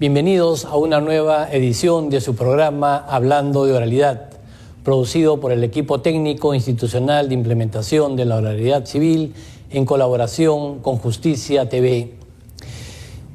Bienvenidos a una nueva edición de su programa Hablando de Oralidad, producido por el equipo técnico institucional de implementación de la oralidad civil en colaboración con Justicia TV.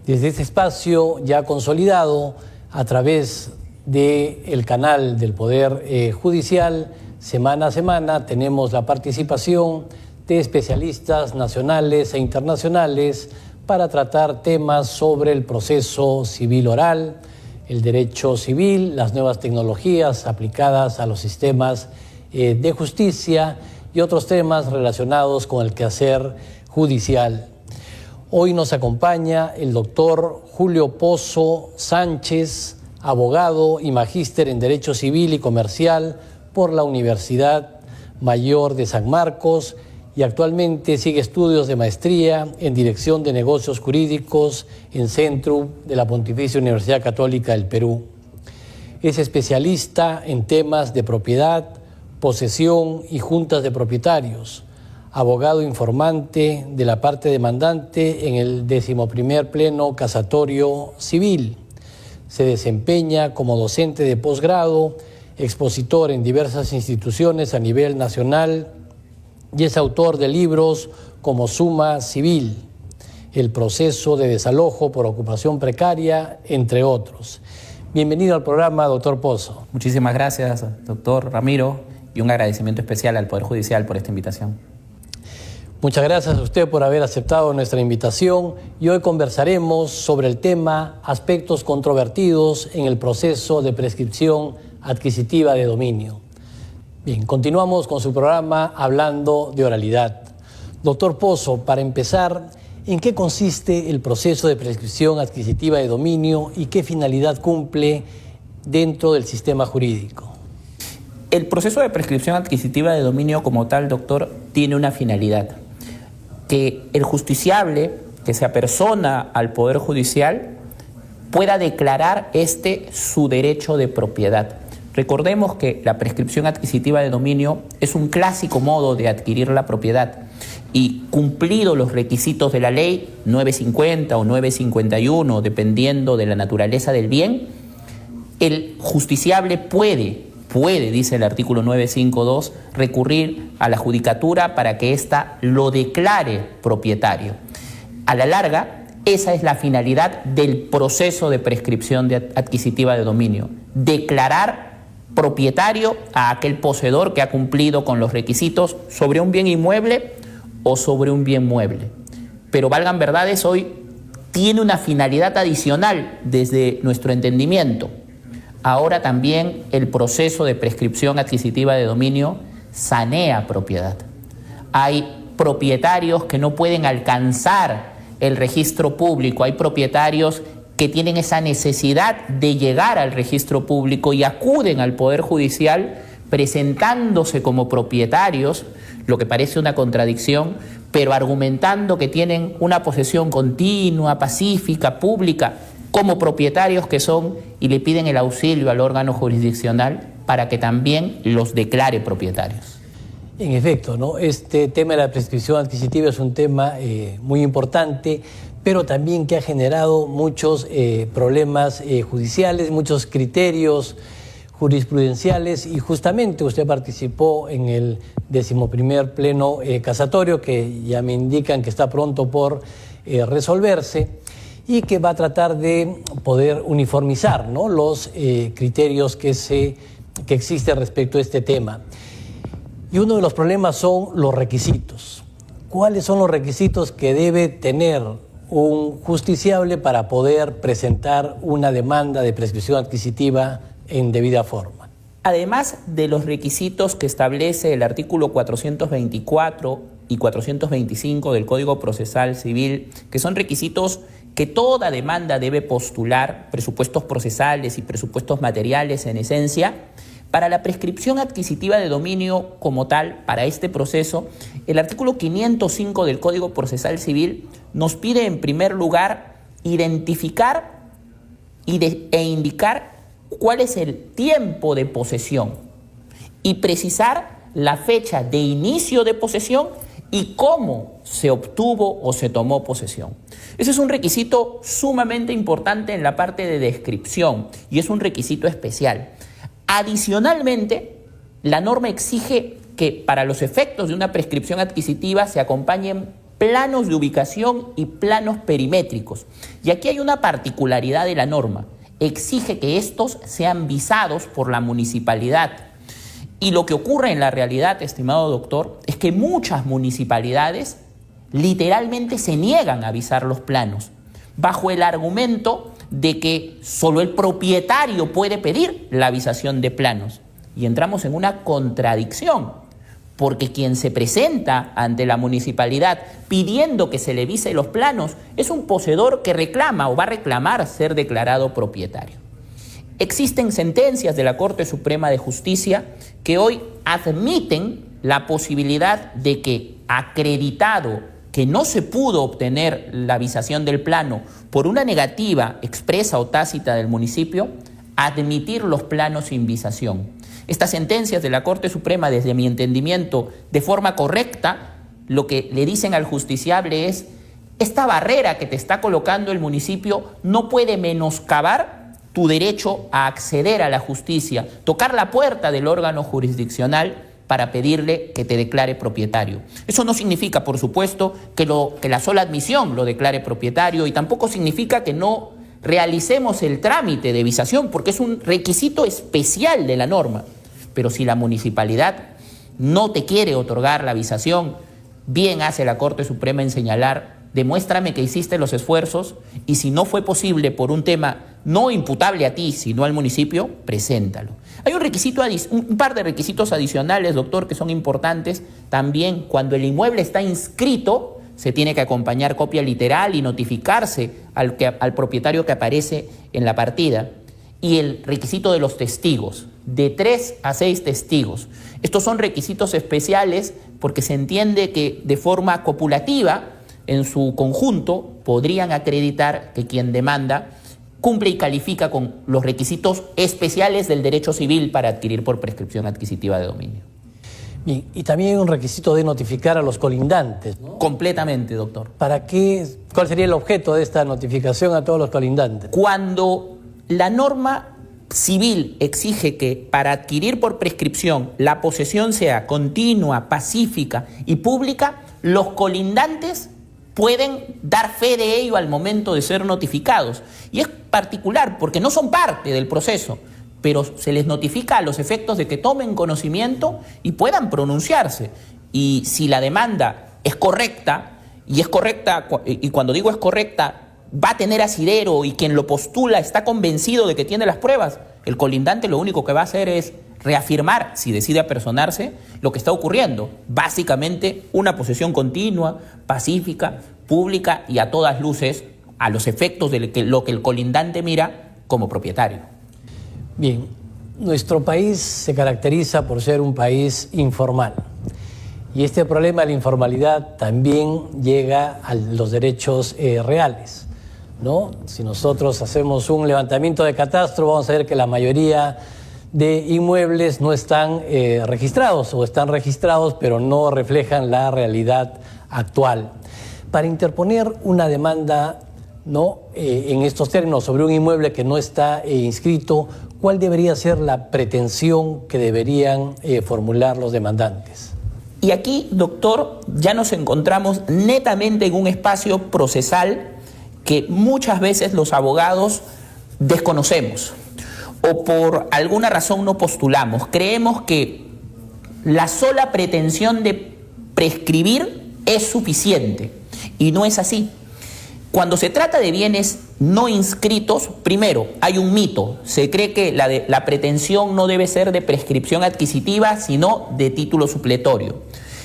Desde este espacio ya consolidado a través del canal del Poder Judicial, semana a semana tenemos la participación de especialistas nacionales e internacionales para tratar temas sobre el proceso civil oral, el derecho civil, las nuevas tecnologías aplicadas a los sistemas de justicia y otros temas relacionados con el quehacer judicial. Hoy nos acompaña el doctor Julio Pozo Sánchez, abogado y magíster en Derecho Civil y Comercial por la Universidad Mayor de San Marcos, y actualmente sigue estudios de maestría en Dirección de Negocios Jurídicos en Centrum de la Pontificia Universidad Católica del Perú. Es especialista en temas de propiedad, posesión y juntas de propietarios, abogado informante de la parte demandante en el 11º Pleno Casatorio Civil. Se desempeña como docente de posgrado, expositor en diversas instituciones a nivel nacional y es autor de libros como Suma Civil, El proceso de desalojo por ocupación precaria, entre otros. Bienvenido al programa, doctor Pozo. Muchísimas gracias, doctor Ramiro, y un agradecimiento especial al Poder Judicial por esta invitación. Muchas gracias a usted por haber aceptado nuestra invitación y hoy conversaremos sobre el tema aspectos controvertidos en el proceso de prescripción adquisitiva de dominio. Bien, continuamos con su programa Hablando de Oralidad. Doctor Pozo, para empezar, ¿en qué consiste el proceso de prescripción adquisitiva de dominio y qué finalidad cumple dentro del sistema jurídico? El proceso de prescripción adquisitiva de dominio como tal, doctor, tiene una finalidad: que el justiciable que se apersona al Poder Judicial pueda declarar su derecho de propiedad. Recordemos que la prescripción adquisitiva de dominio es un clásico modo de adquirir la propiedad y, cumplidos los requisitos de la ley 950 o 951, dependiendo de la naturaleza del bien, el justiciable puede, dice el artículo 952, recurrir a la judicatura para que ésta lo declare propietario. A la larga, esa es la finalidad del proceso de prescripción adquisitiva de dominio: declarar propietario a aquel poseedor que ha cumplido con los requisitos sobre un bien inmueble o sobre un bien mueble. Pero valgan verdades, hoy tiene una finalidad adicional desde nuestro entendimiento. Ahora también el proceso de prescripción adquisitiva de dominio sanea propiedad. Hay propietarios que no pueden alcanzar el registro público, hay propietarios que tienen esa necesidad de llegar al registro público y acuden al Poder Judicial presentándose como propietarios, lo que parece una contradicción, pero argumentando que tienen una posesión continua, pacífica, pública, como propietarios que son, y le piden el auxilio al órgano jurisdiccional para que también los declare propietarios. En efecto, ¿no? Este tema de la prescripción adquisitiva es un tema muy importante, pero también que ha generado muchos problemas judiciales, muchos criterios jurisprudenciales, y justamente usted participó en el 11º Pleno Casatorio, que ya me indican que está pronto por resolverse, y que va a tratar de poder uniformizar, ¿no?, los criterios que existen respecto a este tema. Y uno de los problemas son los requisitos. ¿Cuáles son los requisitos que debe tener un justiciable para poder presentar una demanda de prescripción adquisitiva en debida forma? Además de los requisitos que establece el artículo 424 y 425 del Código Procesal Civil, que son requisitos que toda demanda debe postular, presupuestos procesales y presupuestos materiales en esencia, para la prescripción adquisitiva de dominio como tal, para este proceso, el artículo 505 del Código Procesal Civil nos pide, en primer lugar, identificar e indicar cuál es el tiempo de posesión y precisar la fecha de inicio de posesión y cómo se obtuvo o se tomó posesión. Ese es un requisito sumamente importante en la parte de descripción y es un requisito especial. Adicionalmente, la norma exige que para los efectos de una prescripción adquisitiva se acompañen planos de ubicación y planos perimétricos. Y aquí hay una particularidad de la norma. Exige que estos sean visados por la municipalidad. Y lo que ocurre en la realidad, estimado doctor, es que muchas municipalidades literalmente se niegan a visar los planos, bajo el argumento de que solo el propietario puede pedir la visación de planos. Y entramos en una contradicción, porque quien se presenta ante la municipalidad pidiendo que se le vise los planos es un poseedor que reclama o va a reclamar ser declarado propietario. Existen sentencias de la Corte Suprema de Justicia que hoy admiten la posibilidad de que, acreditado que no se pudo obtener la visación del plano por una negativa expresa o tácita del municipio, admitir los planos sin visación. Estas sentencias de la Corte Suprema, desde mi entendimiento, de forma correcta, lo que le dicen al justiciable es: esta barrera que te está colocando el municipio no puede menoscabar tu derecho a acceder a la justicia, tocar la puerta del órgano jurisdiccional para pedirle que te declare propietario. Eso no significa, por supuesto, que la sola admisión lo declare propietario, y tampoco significa que no realicemos el trámite de visación, porque es un requisito especial de la norma. Pero si la municipalidad no te quiere otorgar la visación, bien hace la Corte Suprema en señalar: demuéstrame que hiciste los esfuerzos, y si no fue posible por un tema no imputable a ti, sino al municipio, preséntalo. Hay un par de requisitos adicionales, doctor, que son importantes. También, cuando el inmueble está inscrito, se tiene que acompañar copia literal y notificarse al propietario que aparece en la partida. Y el requisito de los testigos, de 3 a 6 testigos. Estos son requisitos especiales porque se entiende que de forma copulativa, en su conjunto, podrían acreditar que quien demanda cumple y califica con los requisitos especiales del derecho civil para adquirir por prescripción adquisitiva de dominio. Bien, y también hay un requisito de notificar a los colindantes, ¿no? Completamente, doctor. ¿Para qué? ¿Cuál sería el objeto de esta notificación a todos los colindantes? Cuando la norma civil exige que para adquirir por prescripción la posesión sea continua, pacífica y pública, los colindantes pueden dar fe de ello al momento de ser notificados. Y es particular porque no son parte del proceso, pero se les notifica a los efectos de que tomen conocimiento y puedan pronunciarse. Y si la demanda es correcta, y cuando digo es correcta, va a tener asidero y quien lo postula está convencido de que tiene las pruebas, el colindante lo único que va a hacer es reafirmar, si decide apersonarse, lo que está ocurriendo. Básicamente, una posesión continua, pacífica, pública y a todas luces, a los efectos de lo que el colindante mira como propietario. Bien, nuestro país se caracteriza por ser un país informal. Y este problema de la informalidad también llega a los derechos reales, ¿no? Si nosotros hacemos un levantamiento de catastro, vamos a ver que la mayoría de inmuebles no están registrados, o están registrados pero no reflejan la realidad actual. Para interponer una demanda, ¿no?, en estos términos sobre un inmueble que no está inscrito, ¿cuál debería ser la pretensión que deberían formular los demandantes? Y aquí, doctor, ya nos encontramos netamente en un espacio procesal que muchas veces los abogados desconocemos o por alguna razón no postulamos. Creemos que la sola pretensión de prescribir es suficiente y no es así. Cuando se trata de bienes no inscritos, primero, hay un mito. Se cree que la pretensión no debe ser de prescripción adquisitiva, sino de título supletorio.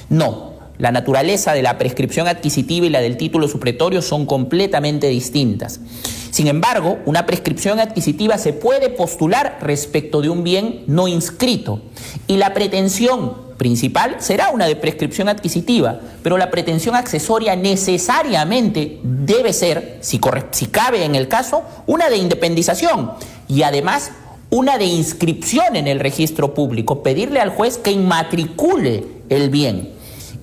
No, la naturaleza de la prescripción adquisitiva y la del título supletorio son completamente distintas. Sin embargo, una prescripción adquisitiva se puede postular respecto de un bien no inscrito y la pretensión principal será una de prescripción adquisitiva, pero la pretensión accesoria necesariamente debe ser, si cabe en el caso, una de independización y además una de inscripción en el registro público, pedirle al juez que inmatricule el bien.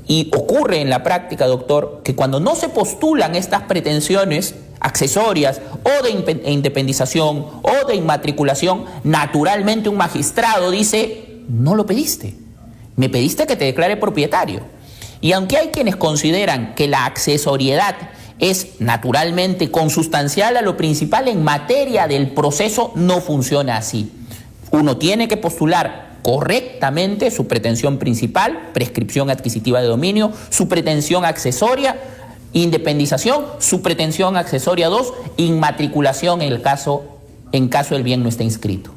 Y ocurre en la práctica, doctor, que cuando no se postulan estas pretensiones accesorias o de independización o de inmatriculación, naturalmente un magistrado dice, no lo pediste, me pediste que te declare propietario. Y aunque hay quienes consideran que la accesoriedad es naturalmente consustancial a lo principal en materia del proceso, no funciona así. Uno tiene que postular correctamente su pretensión principal, prescripción adquisitiva de dominio, su pretensión accesoria, independización, su pretensión accesoria 2, inmatriculación en caso el bien no esté inscrito.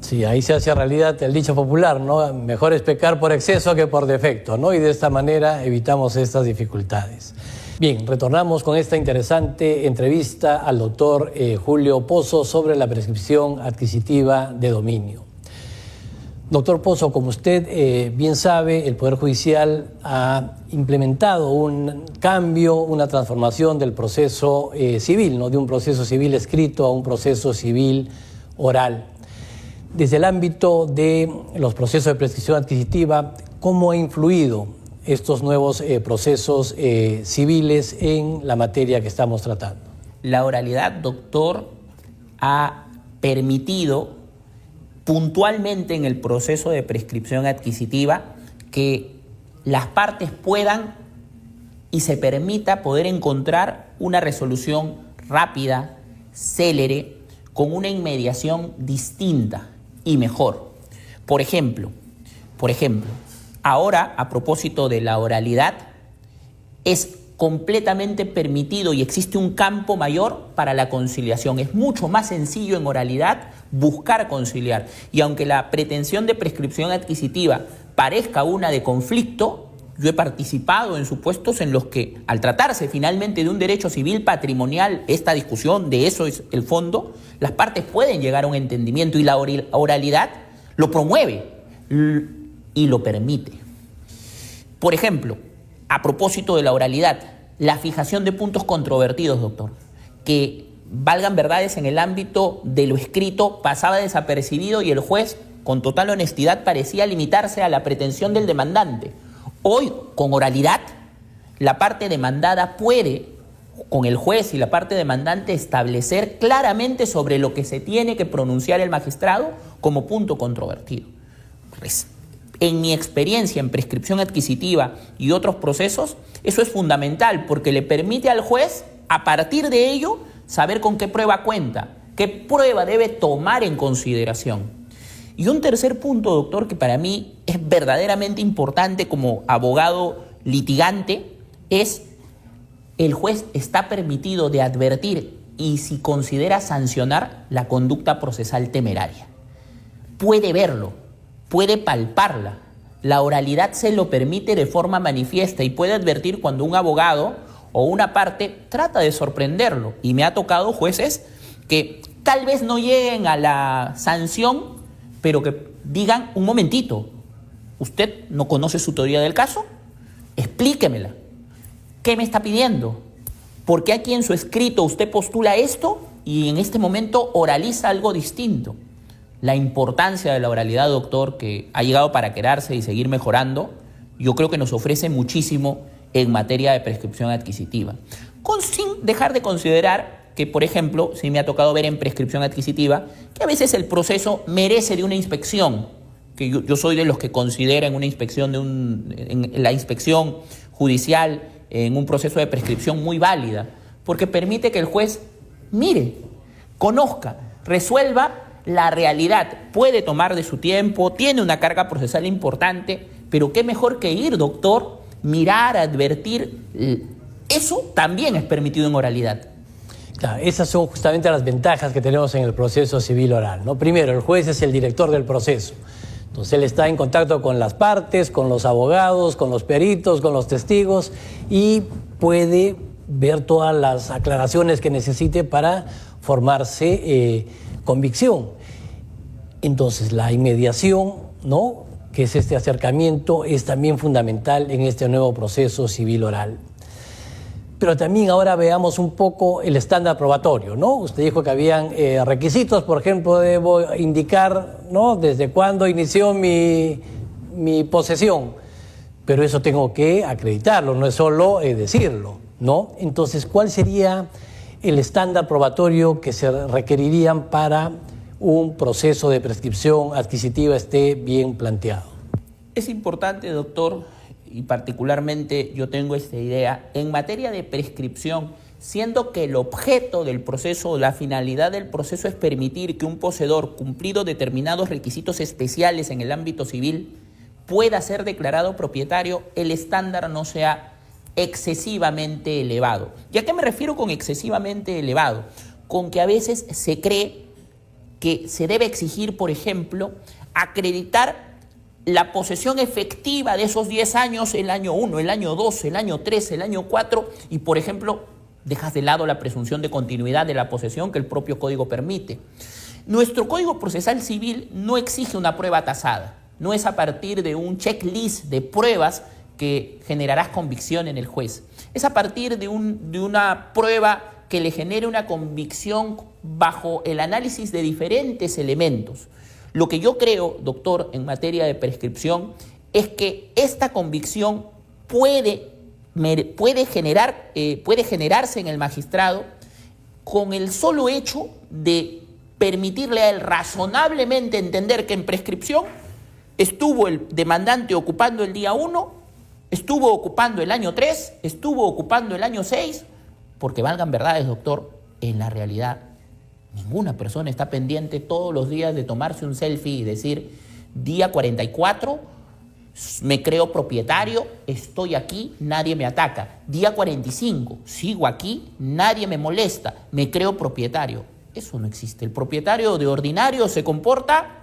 Sí, ahí se hace realidad el dicho popular, ¿no? Mejor es pecar por exceso que por defecto, ¿no? Y de esta manera evitamos estas dificultades. Bien, retornamos con esta interesante entrevista al doctor Julio Pozo sobre la prescripción adquisitiva de dominio. Doctor Pozo, como usted bien sabe, el Poder Judicial ha implementado un cambio, una transformación del proceso civil, ¿no? De un proceso civil escrito a un proceso civil oral. Desde el ámbito de los procesos de prescripción adquisitiva, ¿cómo ha influido estos nuevos procesos civiles en la materia que estamos tratando? La oralidad, doctor, ha permitido puntualmente en el proceso de prescripción adquisitiva que las partes puedan y se permita poder encontrar una resolución rápida, célere, con una inmediación distinta y mejor. Por ejemplo, ahora, a propósito de la oralidad, es completamente permitido y existe un campo mayor para la conciliación. Es mucho más sencillo en oralidad buscar conciliar. Y aunque la pretensión de prescripción adquisitiva parezca una de conflicto, yo he participado en supuestos en los que, al tratarse finalmente de un derecho civil patrimonial, esta discusión, de eso es el fondo, las partes pueden llegar a un entendimiento y la oralidad lo promueve y lo permite. Por ejemplo, a propósito de la oralidad, la fijación de puntos controvertidos, doctor, que valgan verdades en el ámbito de lo escrito, pasaba desapercibido y el juez, con total honestidad, parecía limitarse a la pretensión del demandante. Hoy, con oralidad, la parte demandada puede, con el juez y la parte demandante, establecer claramente sobre lo que se tiene que pronunciar el magistrado como punto controvertido. En mi experiencia en prescripción adquisitiva y otros procesos, eso es fundamental porque le permite al juez, a partir de ello, saber con qué prueba cuenta, qué prueba debe tomar en consideración. Y un tercer punto, doctor, que para mí es verdaderamente importante como abogado litigante, es el juez está permitido de advertir y, si considera, sancionar la conducta procesal temeraria. Puede verlo, puede palparla. La oralidad se lo permite de forma manifiesta y puede advertir cuando un abogado o una parte trata de sorprenderlo. Y me ha tocado jueces que tal vez no lleguen a la sanción, pero que digan, un momentito, ¿usted no conoce su teoría del caso? Explíquemela. ¿Qué me está pidiendo? ¿Por qué aquí en su escrito usted postula esto y en este momento oraliza algo distinto? La importancia de la oralidad, doctor, que ha llegado para quedarse y seguir mejorando, yo creo que nos ofrece muchísimo en materia de prescripción adquisitiva. Sin dejar de considerar que, por ejemplo, sí me ha tocado ver en prescripción adquisitiva que a veces el proceso merece de una inspección, que yo soy de los que consideran una inspección en la inspección judicial en un proceso de prescripción muy válida, porque permite que el juez mire, conozca, resuelva la realidad. Puede tomar de su tiempo, tiene una carga procesal importante, pero qué mejor que ir, doctor, mirar, advertir. Eso también es permitido en oralidad. Claro, esas son justamente las ventajas que tenemos en el proceso civil oral, ¿no? Primero, el juez es el director del proceso. Entonces él está en contacto con las partes, con los abogados, con los peritos, con los testigos y puede ver todas las aclaraciones que necesite para formarse convicción. Entonces la inmediación, ¿no?, que es este acercamiento, es también fundamental en este nuevo proceso civil oral. Pero también ahora veamos un poco el estándar probatorio, ¿no? Usted dijo que habían requisitos, por ejemplo, debo indicar, ¿no?, desde cuándo inició mi posesión. pero eso tengo que acreditarlo, no es solo decirlo, ¿no? Entonces, ¿cuál sería el estándar probatorio que se requerirían para un proceso de prescripción adquisitiva esté bien planteado? Es importante, doctor, y particularmente yo tengo esta idea, en materia de prescripción, siendo que el objeto del proceso, la finalidad del proceso es permitir que un poseedor, cumplido determinados requisitos especiales en el ámbito civil, pueda ser declarado propietario, el estándar no sea excesivamente elevado. ¿Y a qué me refiero con excesivamente elevado? Con que a veces se cree que se debe exigir, por ejemplo, acreditar la posesión efectiva de esos 10 años, el año 1, el año 2, el año 3, el año 4, y por ejemplo, dejas de lado la presunción de continuidad de la posesión que el propio Código permite. Nuestro Código Procesal Civil no exige una prueba tasada, no es a partir de un checklist de pruebas que generarás convicción en el juez. Es a partir de una prueba que le genere una convicción bajo el análisis de diferentes elementos. Lo que yo creo, doctor, en materia de prescripción, es que esta convicción puede generarse en el magistrado con el solo hecho de permitirle a él razonablemente entender que en prescripción estuvo el demandante ocupando el día 1, estuvo ocupando el año 3, estuvo ocupando el año 6, porque valgan verdades, doctor, en la realidad ninguna persona está pendiente todos los días de tomarse un selfie y decir, día 44, me creo propietario, estoy aquí, nadie me ataca. Día 45, sigo aquí, nadie me molesta, me creo propietario. Eso no existe. El propietario de ordinario se comporta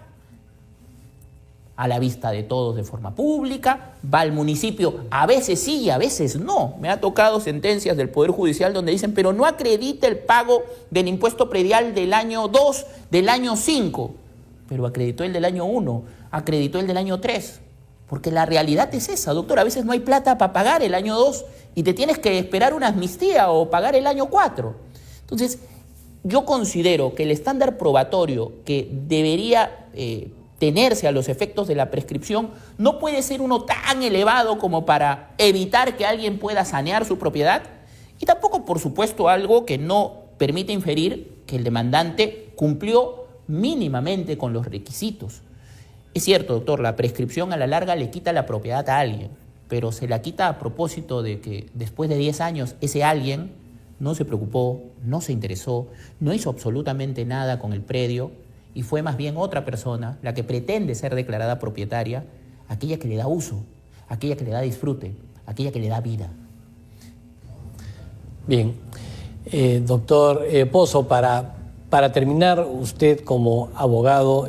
a la vista de todos de forma pública, va al municipio, a veces sí y a veces no. Me ha tocado sentencias del Poder Judicial donde dicen, pero no acredita el pago del impuesto predial del año 2, del año 5, pero acreditó el del año 1, acreditó el del año 3, porque la realidad es esa, doctor, a veces no hay plata para pagar el año 2 y te tienes que esperar una amnistía o pagar el año 4. Entonces, yo considero que el estándar probatorio que debería tenerse a los efectos de la prescripción no puede ser uno tan elevado como para evitar que alguien pueda sanear su propiedad y tampoco, por supuesto, algo que no permite inferir que el demandante cumplió mínimamente con los requisitos. Es cierto, doctor, la prescripción a la larga le quita la propiedad a alguien, pero se la quita a propósito de que después de 10 años ese alguien no se preocupó, no se interesó, no hizo absolutamente nada con el predio y fue más bien otra persona la que pretende ser declarada propietaria, aquella que le da uso, aquella que le da disfrute, aquella que le da vida. Bien, doctor Pozo, para terminar, usted como abogado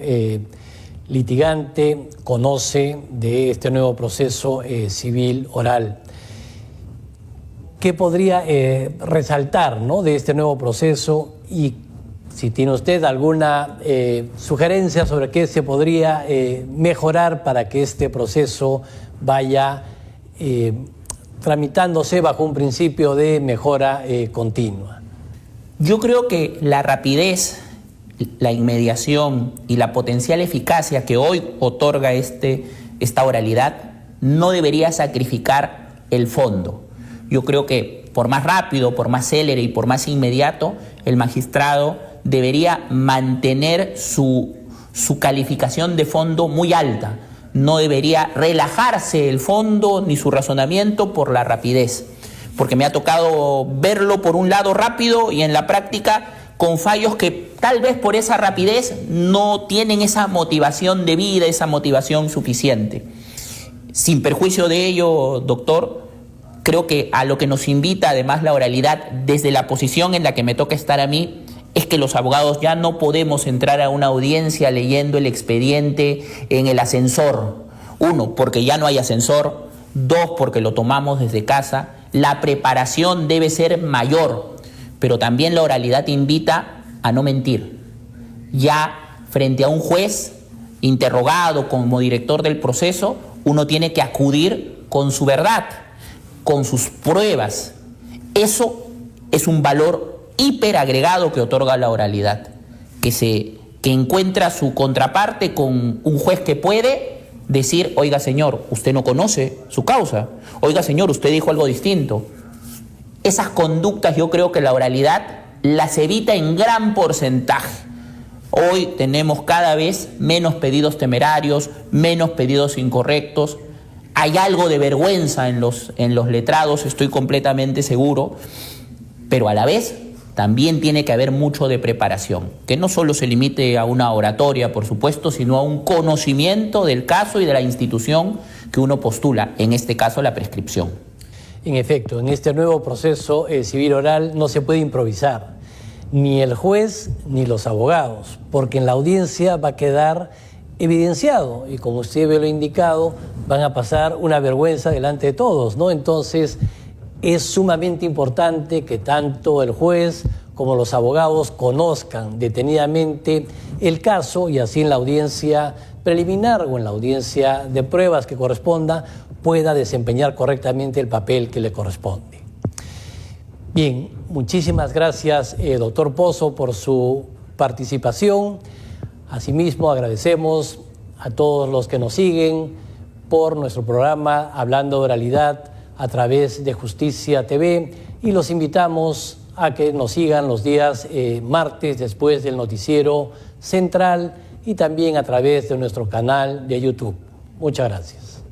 litigante conoce de este nuevo proceso civil oral. ¿Qué podría resaltar, ¿no?, de este nuevo proceso y si tiene usted alguna sugerencia sobre qué se podría mejorar para que este proceso vaya tramitándose bajo un principio de mejora continua? Yo creo que la rapidez, la inmediación y la potencial eficacia que hoy otorga esta oralidad no debería sacrificar el fondo. Yo creo que por más rápido, por más célere y por más inmediato, el magistrado debería mantener su calificación de fondo muy alta. No debería relajarse el fondo ni su razonamiento por la rapidez. Porque me ha tocado verlo por un lado rápido y en la práctica con fallos que tal vez por esa rapidez no tienen esa motivación de vida, esa motivación suficiente. Sin perjuicio de ello, doctor, creo que a lo que nos invita además la oralidad desde la posición en la que me toca estar a mí es que los abogados ya no podemos entrar a una audiencia leyendo el expediente en el ascensor. 1, porque ya no hay ascensor. 2, porque lo tomamos desde casa. La preparación debe ser mayor, pero también la oralidad invita a no mentir. Ya frente a un juez interrogado como director del proceso, uno tiene que acudir con su verdad, con sus pruebas. Eso es un valor hiperagregado que otorga la oralidad, que encuentra su contraparte con un juez que puede decir, oiga señor, usted no conoce su causa, oiga señor, usted dijo algo distinto. Esas conductas yo creo que la oralidad las evita en gran porcentaje. Hoy tenemos cada vez menos pedidos temerarios, menos pedidos incorrectos. Hay algo de vergüenza en los letrados, estoy completamente seguro, pero a la vez también tiene que haber mucho de preparación, que no solo se limite a una oratoria, por supuesto, sino a un conocimiento del caso y de la institución que uno postula, en este caso la prescripción. En efecto, en este nuevo proceso civil oral no se puede improvisar, ni el juez ni los abogados, porque en la audiencia va a quedar evidenciado y, como usted lo ha indicado, van a pasar una vergüenza delante de todos, ¿no? Entonces es sumamente importante que tanto el juez como los abogados conozcan detenidamente el caso y así en la audiencia preliminar o en la audiencia de pruebas que corresponda pueda desempeñar correctamente el papel que le corresponde. Bien, muchísimas gracias, doctor Pozo, por su participación. Asimismo, agradecemos a todos los que nos siguen por nuestro programa Hablando de Oralidad a través de Justicia TV y los invitamos a que nos sigan los días martes después del noticiero central y también a través de nuestro canal de YouTube. Muchas gracias.